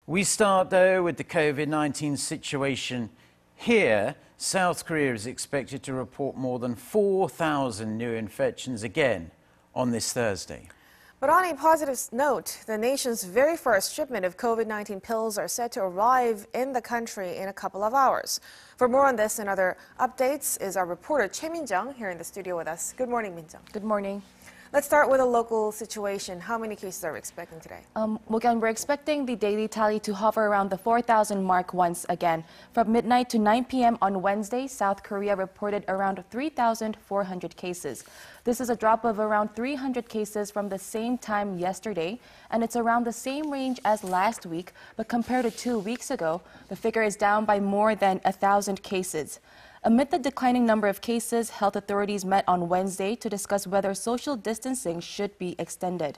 We start, though, with the COVID-19 situation here. South Korea is expected to report more than 4,000 new infections again on this Thursday. But on a positive note, the nation's very first shipment of COVID-19 pills are set to arrive in the country in a couple of hours. For more on this and other updates is our reporter Choi Min-jung here in the studio with us. Good morning, Min-jung. Good morning. Let's start with a local situation. How many cases are we expecting today? Mok-yeon, we're expecting the daily tally to hover around the 4,000 mark once again. From midnight to 9 p.m. on Wednesday, South Korea reported around 3,400 cases. This is a drop of around 300 cases from the same time yesterday, and it's around the same range as last week, but compared to 2 weeks ago, the figure is down by more than 1,000 cases. Amid the declining number of cases, health authorities met on Wednesday to discuss whether social distancing should be extended.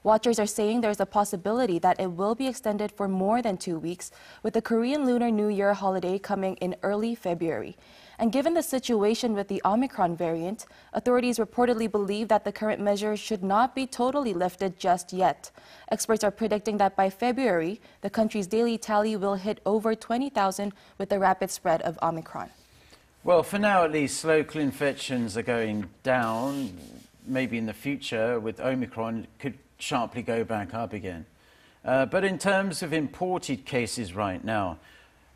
Watchers are saying there's a possibility that it will be extended for more than 2 weeks, with the Korean Lunar New Year holiday coming in early February. And given the situation with the Omicron variant, authorities reportedly believe that the current measures should not be totally lifted just yet. Experts are predicting that by February, the country's daily tally will hit over 20,000 with the rapid spread of Omicron. Well, for now at least, local infections are going down. Maybe in the future, with Omicron, it could sharply go back up again. But in terms of imported cases right now,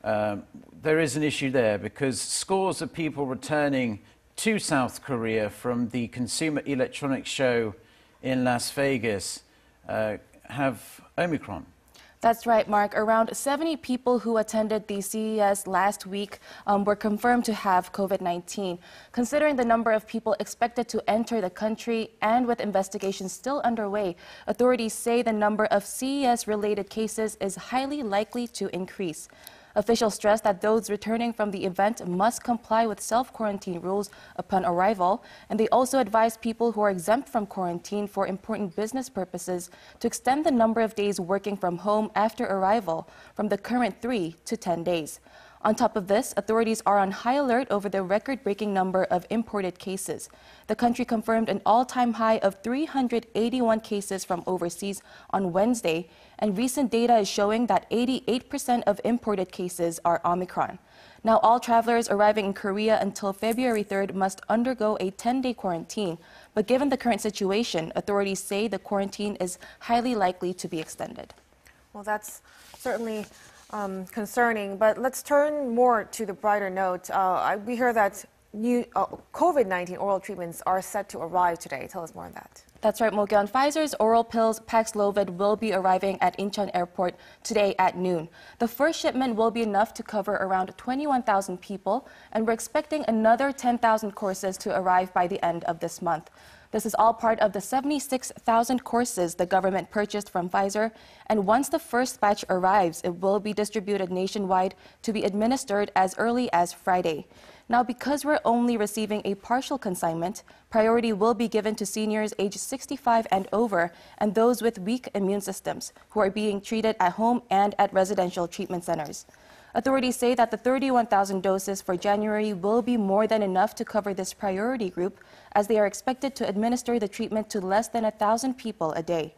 there is an issue there because scores of people returning to South Korea from the Consumer Electronics Show in Las Vegas have Omicron. That's right, Mark. Around 70 people who attended the CES last week were confirmed to have COVID-19. Considering the number of people expected to enter the country and with investigations still underway, authorities say the number of CES-related cases is highly likely to increase. Officials stress that those returning from the event must comply with self-quarantine rules upon arrival, and they also advise people who are exempt from quarantine for important business purposes to extend the number of days working from home after arrival from the current 3 to 10 days. On top of this, authorities are on high alert over the record-breaking number of imported cases. The country confirmed an all-time high of 381 cases from overseas on Wednesday, and recent data is showing that 88% of imported cases are Omicron. Now, all travelers arriving in Korea until February 3rd must undergo a 10-day quarantine, but given the current situation, authorities say the quarantine is highly likely to be extended. Well, that's certainly concerning, but let's turn more to the brighter note. We hear that new COVID-19 oral treatments are set to arrive today. Tell us more on that. That's right, Mok-yeon. Pfizer's oral pills 팍스로비드 will be arriving at Incheon Airport today at noon. The first shipment will be enough to cover around 21,000 people, and we're expecting another 10,000 courses to arrive by the end of this month. This is all part of the 76,000 courses the government purchased from Pfizer, and once the first batch arrives, it will be distributed nationwide to be administered as early as Friday. Now, because we're only receiving a partial consignment, priority will be given to seniors aged 65 and over and those with weak immune systems who are being treated at home and at residential treatment centers. Authorities say that the 31,000 doses for January will be more than enough to cover this priority group, as they are expected to administer the treatment to less than 1,000 people a day.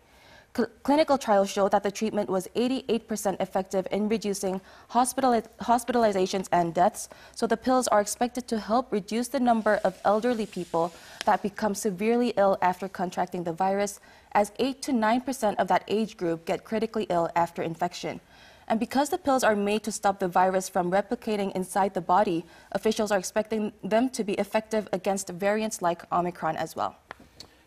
Clinical trials show that the treatment was 88% effective in reducing hospitalizations and deaths, so the pills are expected to help reduce the number of elderly people that become severely ill after contracting the virus, as 8 to 9% of that age group get critically ill after infection. And because the pills are made to stop the virus from replicating inside the body, officials are expecting them to be effective against variants like Omicron as well.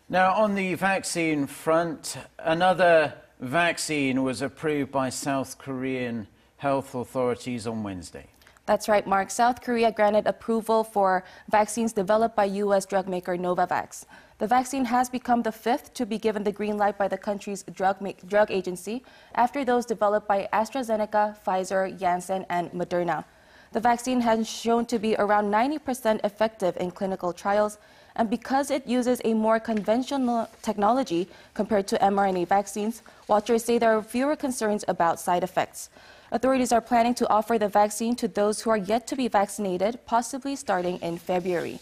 Now, on the vaccine front, another vaccine was approved by South Korean health authorities on Wednesday. That's right, Mark. South Korea granted approval for vaccines developed by U.S. drug maker Novavax. The vaccine has become the fifth to be given the green light by the country's drug agency after those developed by AstraZeneca, Pfizer, Janssen, and Moderna. The vaccine has shown to be around 90% effective in clinical trials, and because it uses a more conventional technology compared to mRNA vaccines, watchers say there are fewer concerns about side effects. Authorities are planning to offer the vaccine to those who are yet to be vaccinated, possibly starting in February.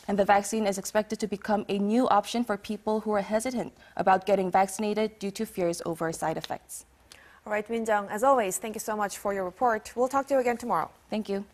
And the vaccine is expected to become a new option for people who are hesitant about getting vaccinated due to fears over side effects. All right, Min-jung, as always, thank you so much for your report. We'll talk to you again tomorrow. Thank you.